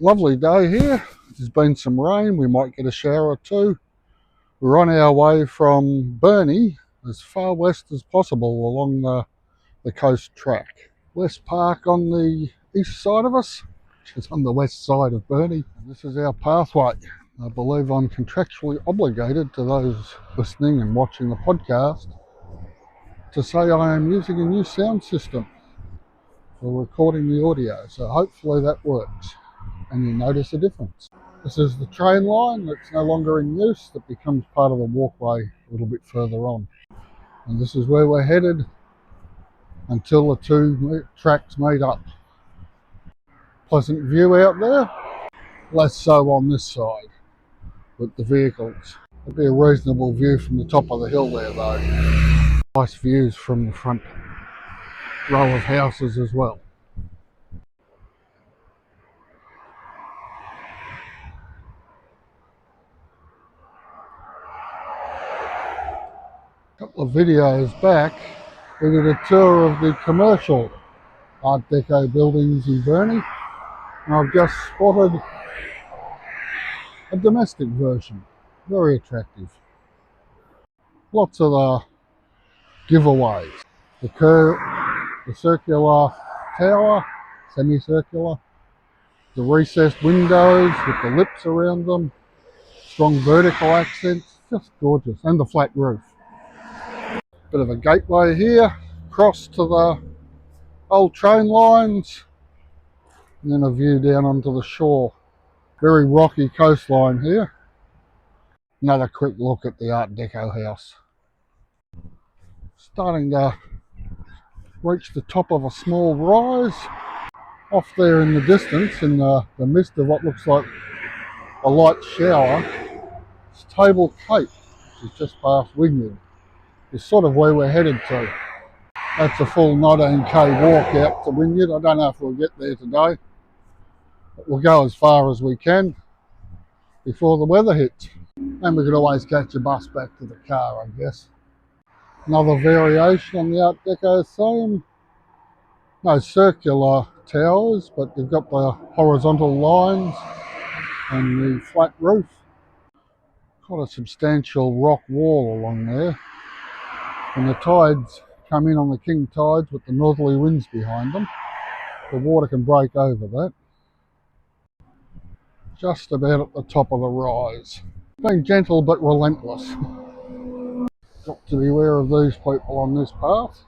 Lovely day here. There's been some rain, we might get a shower or two. We're on our way from Burnie as far west as possible along the coast track. West Park on the east side of us, which is on the west side of Burnie. And this is our pathway. I believe I'm contractually obligated to those listening and watching the podcast to say I am using a new sound system for recording the audio, so hopefully that works and you notice a difference. This is the train line that's no longer in use, that becomes part of the walkway a little bit further on. And this is where we're headed until the two tracks meet up. Pleasant view out there, less so on this side with the vehicles. There'll be a reasonable view from the top of the hill there though. Nice views from the front row of houses as well. A couple of videos back, we did a tour of the commercial Art Deco buildings in Burnie, and I've just spotted a domestic version, very attractive. Lots of giveaways. The circular tower, semicircular, the recessed windows with the lips around them, strong vertical accents, just gorgeous, and the flat roof. Bit of a gateway here, across to the old train lines, and then a view down onto the shore. Very rocky coastline here. Another quick look at the Art Deco house. Starting to reach the top of a small rise. Off there in the distance, in the midst of what looks like a light shower, it's Table Cape, which is just past Wynyard. It's sort of where we're headed to. That's a full 19k walk out to Wynyard. I don't know if we'll get there today, but we'll go as far as we can before the weather hits. And we could always catch a bus back to the car, I guess. Another variation on the Art Deco theme. No circular towers, but they've got the horizontal lines and the flat roof. Quite a substantial rock wall along there. When the tides come in on the king tides with the northerly winds behind them, the water can break over that. Just about at the top of the rise. Being gentle but relentless. Got to be aware of these people on this path.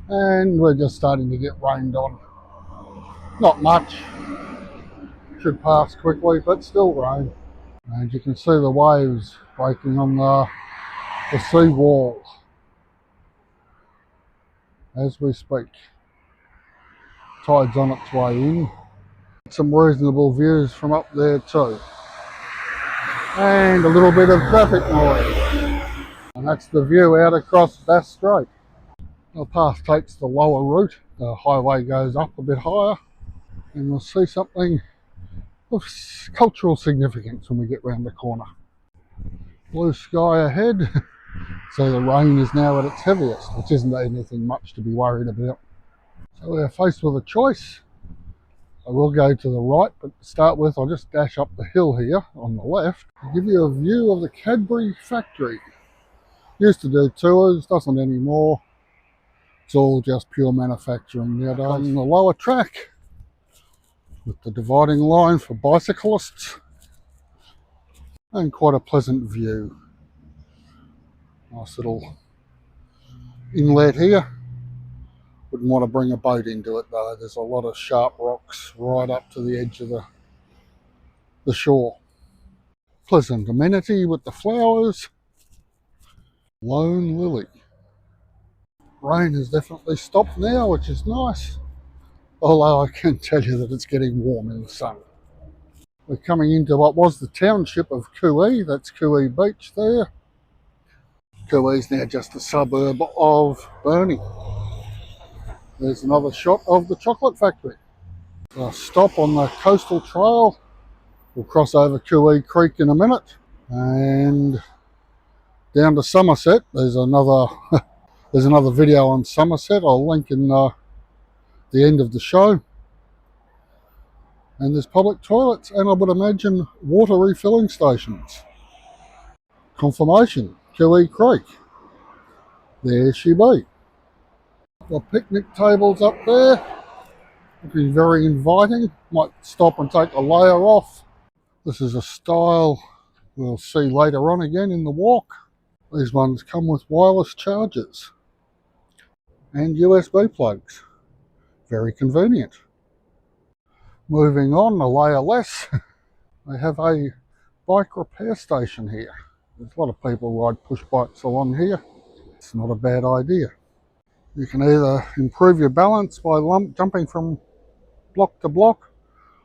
And we're just starting to get rained on. Not much. Should pass quickly, but still rain. And you can see the waves breaking on the sea wall as we speak. Tide's on its way in. Some reasonable views from up there too. And a little bit of traffic noise. And that's the view out across Bass Strait. The path takes the lower route. The highway goes up a bit higher. And we'll see something of cultural significance when we get round the corner. Blue sky ahead. So the rain is now at its heaviest, which isn't anything much to be worried about. So we're faced with a choice. I will go to the right, but to start with, I'll just dash up the hill here on the left to give you a view of the Cadbury factory. Used to do tours, doesn't anymore. It's all just pure manufacturing nowadays. On the lower track, with the dividing line for bicyclists, and quite a pleasant view. Nice little inlet here. Wouldn't want to bring a boat into it though. There's a lot of sharp rocks right up to the edge of the shore. Pleasant amenity with the flowers. Lone lily. Rain has definitely stopped now, which is nice. Although I can tell you that it's getting warm in the sun. We're coming into what was the township of Cooee. That's Cooee Beach there. Cooee's now just a suburb of Burnie. There's another shot of the chocolate factory. A stop on the coastal trail. We'll cross over Cooee Creek in a minute. And down to Somerset. There's another video on Somerset. I'll link in the end of the show. And there's public toilets and I would imagine water refilling stations. Confirmation, Kiwi Creek. There she be. The picnic tables up there, looking very inviting. Might stop and take a layer off. This is a style we'll see later on again in the walk. These ones come with wireless chargers and USB plugs. Very convenient. Moving on, a layer less, they have a bike repair station here. There's a lot of people ride push bikes along here. It's not a bad idea. You can either improve your balance by jumping from block to block,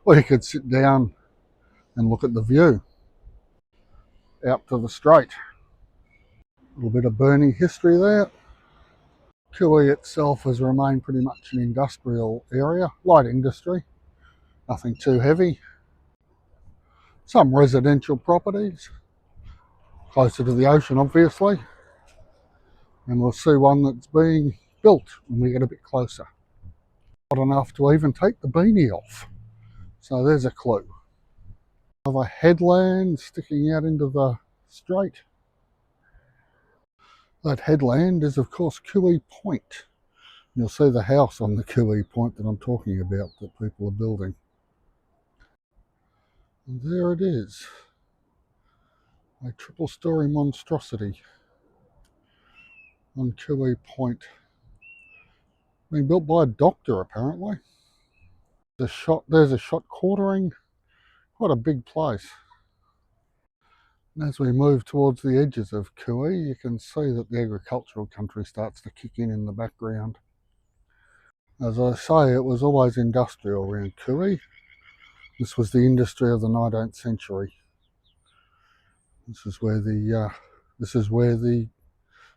or you could sit down and look at the view out to the straight. A little bit of Burnie history there. Kui itself has remained pretty much an industrial area, light industry, nothing too heavy. Some residential properties, closer to the ocean obviously, and we'll see one that's being built when we get a bit closer. Not enough to even take the beanie off, so there's a clue. Another headland sticking out into the strait. That headland is of course Kui Point. You'll see the house on the Kui Point that I'm talking about that people are building. And there it is, a triple-storey monstrosity on Kui Point. Being built by a doctor apparently. There's a shot quartering, quite a big place. And as we move towards the edges of Kui, you can see that the agricultural country starts to kick in the background. As I say, it was always industrial around Kui. This was the industry of the 19th century. This is where the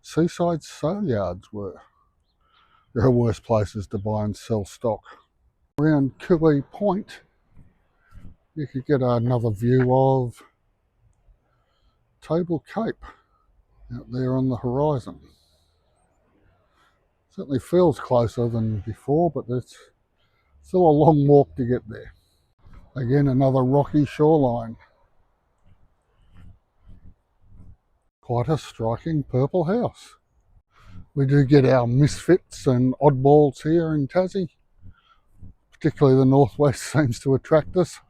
seaside sale yards were. There are worse places to buy and sell stock. Around Kui Point, you could get another view of Table Cape out there on the horizon. Certainly feels closer than before, but it's still a long walk to get there. Again, another rocky shoreline. Quite a striking purple house. We do get our misfits and oddballs here in Tassie. Particularly the northwest seems to attract us.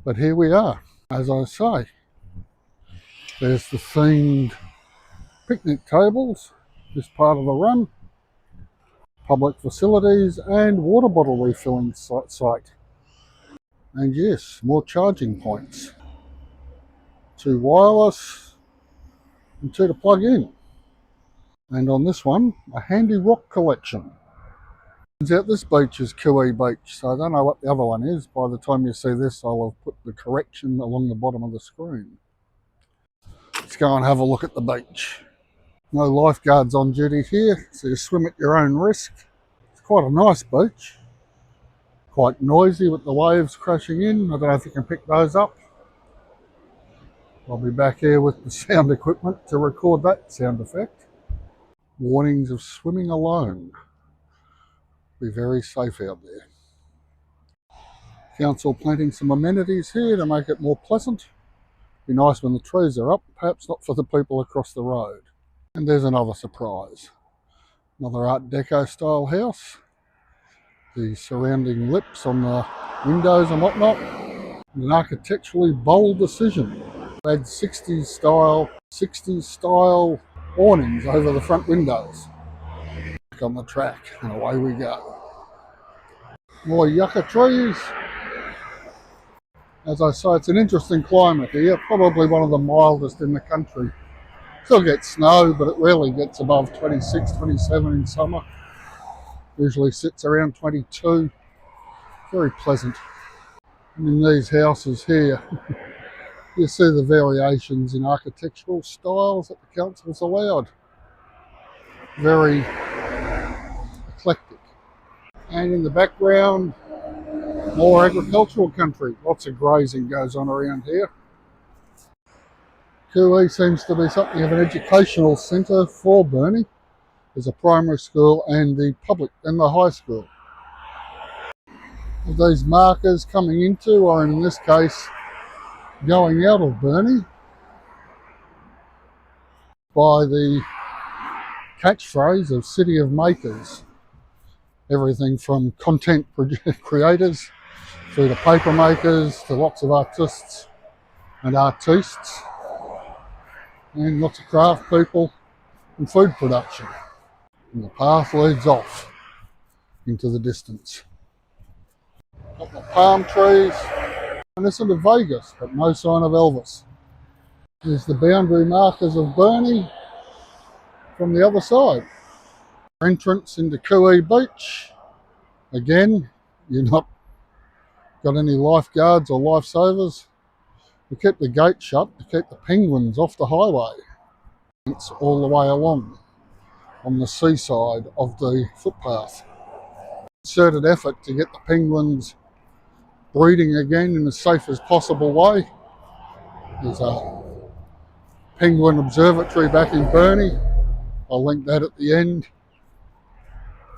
But here we are. As I say, there's the themed picnic tables, this part of the run, public facilities and water bottle refilling site. And yes, more charging points. 2 wireless and 2 to plug in. And on this one, a handy rock collection. Turns out this beach is Kui Beach, so I don't know what the other one is. By the time you see this, I'll have put the correction along the bottom of the screen. Let's go and have a look at the beach. No lifeguards on duty here, so you swim at your own risk. It's quite a nice beach. Quite noisy with the waves crashing in. I don't know if you can pick those up. I'll be back here with the sound equipment to record that sound effect. Warnings of swimming alone. Be very safe out there. Council planting some amenities here to make it more pleasant. Be nice when the trees are up, perhaps not for the people across the road. And there's another surprise. Another Art Deco style house. The surrounding lips on the windows and whatnot. And an architecturally bold decision. They had 60s style awnings over the front windows. Back on the track and away we go. More yucca trees. As I say, it's an interesting climate here, probably one of the mildest in the country. Still gets snow, but it rarely gets above 26, 27 in summer. Usually sits around 22. Very pleasant. And in these houses here, you see the variations in architectural styles that the council's allowed. Very eclectic. And in the background, more agricultural country. Lots of grazing goes on around here. Kui seems to be something of an educational centre for Burnie. There's a primary school and the public and the high school. of these markers coming into, or in this case, going out of Burnie, by the catchphrase of City of Makers. Everything from content creators through to paper makers to lots of artists and artistes and lots of craft people and food production. And the path leads off into the distance. Got the palm trees, and it's into Vegas, but no sign of Elvis. There's the boundary markers of Burnie from the other side. Entrance into Kui Beach. Again, you're not got any lifeguards or lifesavers. We kept the gate shut to keep the penguins off the highway. It's all the way along on the seaside of the footpath. Concerted effort to get the penguins breeding again in the safest possible way. There's a penguin observatory back in Burnie. I'll link that at the end.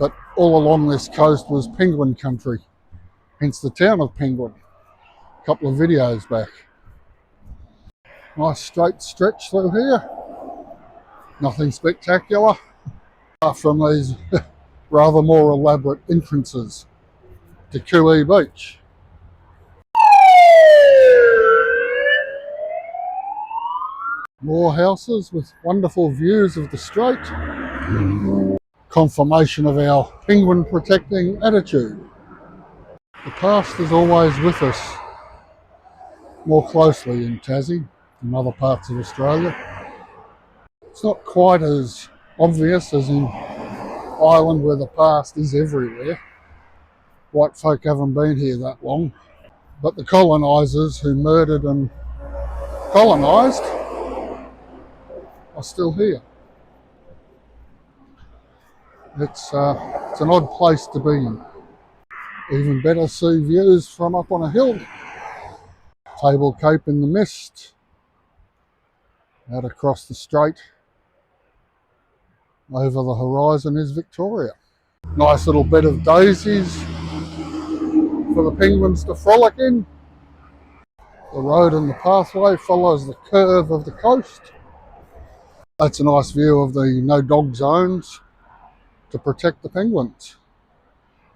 But all along this coast was penguin country, hence the town of Penguin. A couple of videos back. Nice straight stretch through here. Nothing spectacular, apart from these rather more elaborate entrances to Kui Beach. More houses with wonderful views of the strait. Confirmation of our penguin protecting attitude. The past is always with us, more closely in Tassie and other parts of Australia. It's not quite as obvious as in Ireland, where the past is everywhere. White folk haven't been here that long, but the colonisers who murdered and colonised are still here. It's an odd place to be in. Even better see views from up on a hill. Table Cape in the mist. Out across the strait. Over the horizon is Victoria. Nice little bed of daisies for the penguins to frolic in. The road and the pathway follows the curve of the coast. That's a nice view of the no dog zones to protect the penguins.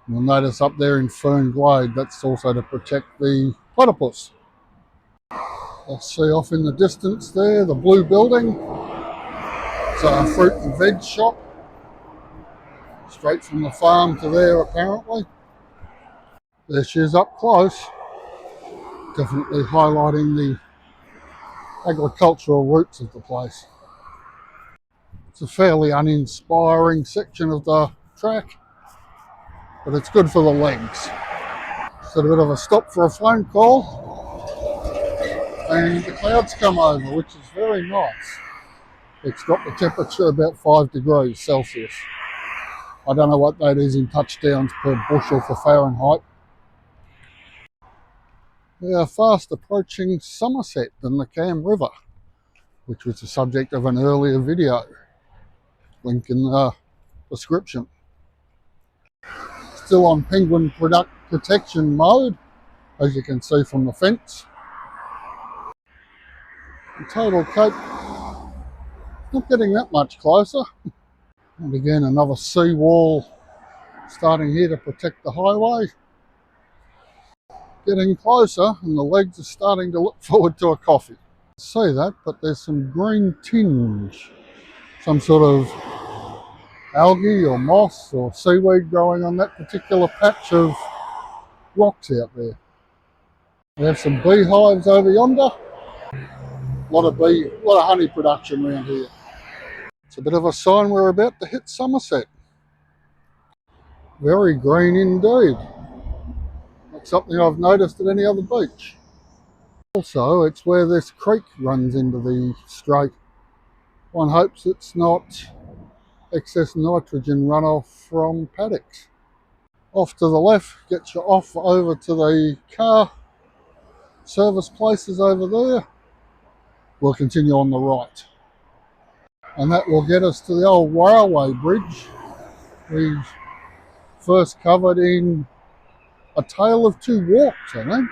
You'll notice up there in Fern Glade, that's also to protect the platypus. I'll see off in the distance there, the blue building. It's a fruit and veg shop. Straight from the farm to there, apparently. There she is up close. Definitely highlighting the agricultural roots of the place. It's a fairly uninspiring section of the track, but it's good for the legs. Just had a bit of a stop for a phone call, and the clouds come over, which is very nice. It's got the temperature about 5 degrees Celsius. I don't know what that is in touchdowns per bushel for Fahrenheit. We are fast approaching Somerset and the Cam River, which was the subject of an earlier video. Link in the description. Still on penguin protection mode, as you can see from the fence. The Total Cape, not getting that much closer. And again, another seawall starting here to protect the highway. Getting closer, and the legs are starting to look forward to a coffee. See that, but there's some green tinge, some sort of algae or moss or seaweed growing on that particular patch of rocks out there. We have some beehives over yonder. A lot of honey production around here. It's a bit of a sign we're about to hit Somerset. Very green indeed. Not something I've noticed at any other beach. Also, it's where this creek runs into the strait. One hopes it's not excess nitrogen runoff from paddocks. Off to the left gets you off over to the car service places over there. We'll continue on the right. And that will get us to the old railway bridge we first covered in A Tale of Two Walks, I think,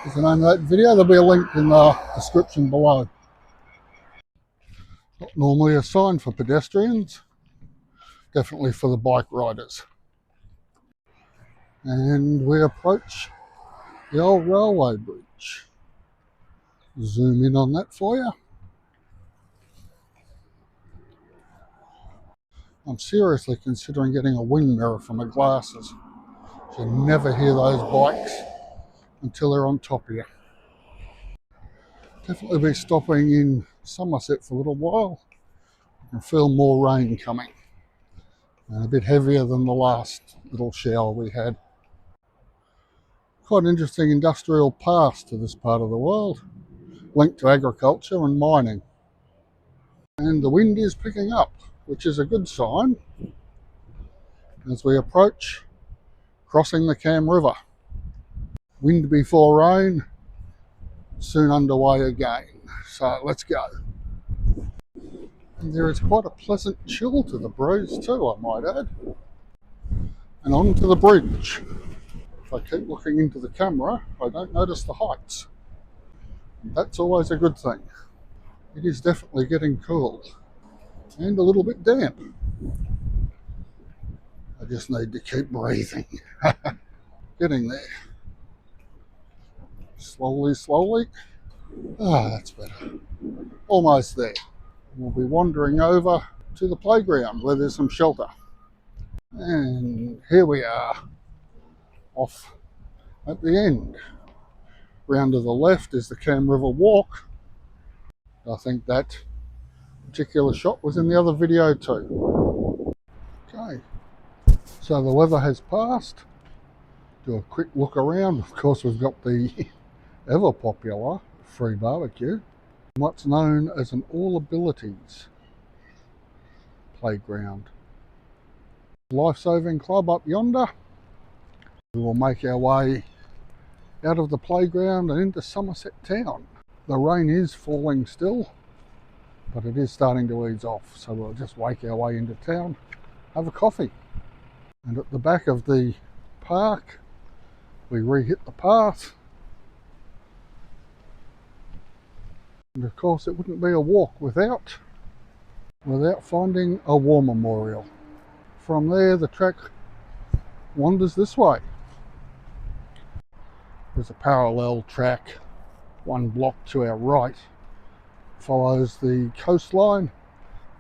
is the name of that video. There'll be a link in the description below. Not normally a sign for pedestrians, definitely for the bike riders. And we approach the old railway bridge. Zoom in on that for you. I'm seriously considering getting a wing mirror for my glasses. You never hear those bikes until they're on top of you. Definitely be stopping in Somerset for a little while. I can feel more rain coming. And a bit heavier than the last little shower we had. Quite an interesting industrial past to this part of the world, linked to agriculture and mining. And the wind is picking up, which is a good sign as we approach crossing the Cam River. Wind before rain, soon underway again. So let's go. And there is quite a pleasant chill to the breeze too, I might add. And on to the bridge. If I keep looking into the camera, I don't notice the heights. That's always a good thing. It is definitely getting cool and a little bit damp. I just need to keep breathing. Getting there. Slowly, slowly. Ah, that's better. Almost there. We'll be wandering over to the playground where there's some shelter. And here we are, off at the end. Round to the left is the Cam River Walk. I think that particular shot was in the other video too. Okay, so the weather has passed. Do a quick look around. Of course, we've got the ever popular free barbecue. What's known as an all abilities playground. Life-saving club up yonder. We will make our way out of the playground and into Somerset town. The rain is falling still, but it is starting to ease off, so we'll just wake our way into town, have a coffee. And at the back of the park, we re-hit the path. And of course it wouldn't be a walk without finding a war memorial. From there the track wanders this way. There's a parallel track, one block to our right, follows the coastline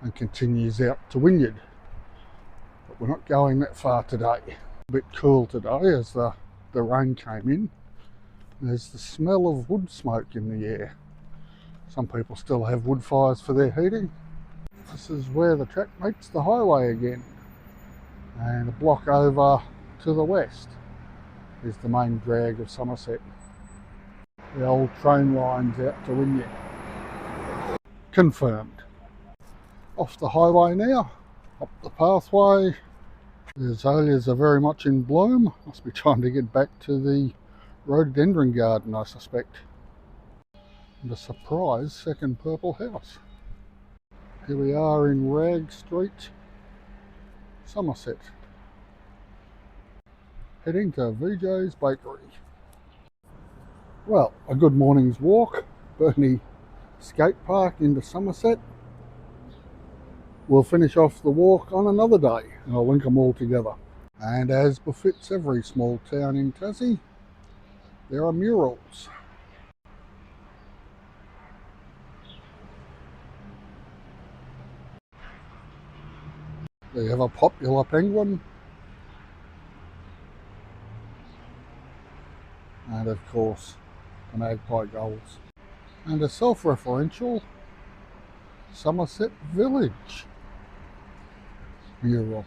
and continues out to Wynyard. But we're not going that far today. A bit cool today as the rain came in. There's the smell of wood smoke in the air. Some people still have wood fires for their heating. This is where the track meets the highway again. And a block over to the west is the main drag of Somerset. The old train lines out to Wynyard. Confirmed. Off the highway now, up the pathway. The azaleas are very much in bloom. Must be trying to get back to the rhododendron garden, I suspect. And a surprise second purple house. Here we are in Rag Street, Somerset. Heading to VJ's Bakery. Well, a good morning's walk. Burnie skate park into Somerset. We'll finish off the walk on another day and I'll link them all together. And as befits every small town in Tassie, there are murals. The ever popular penguin. And of course, the magpie gulls. And a self-referential Somerset Village mural.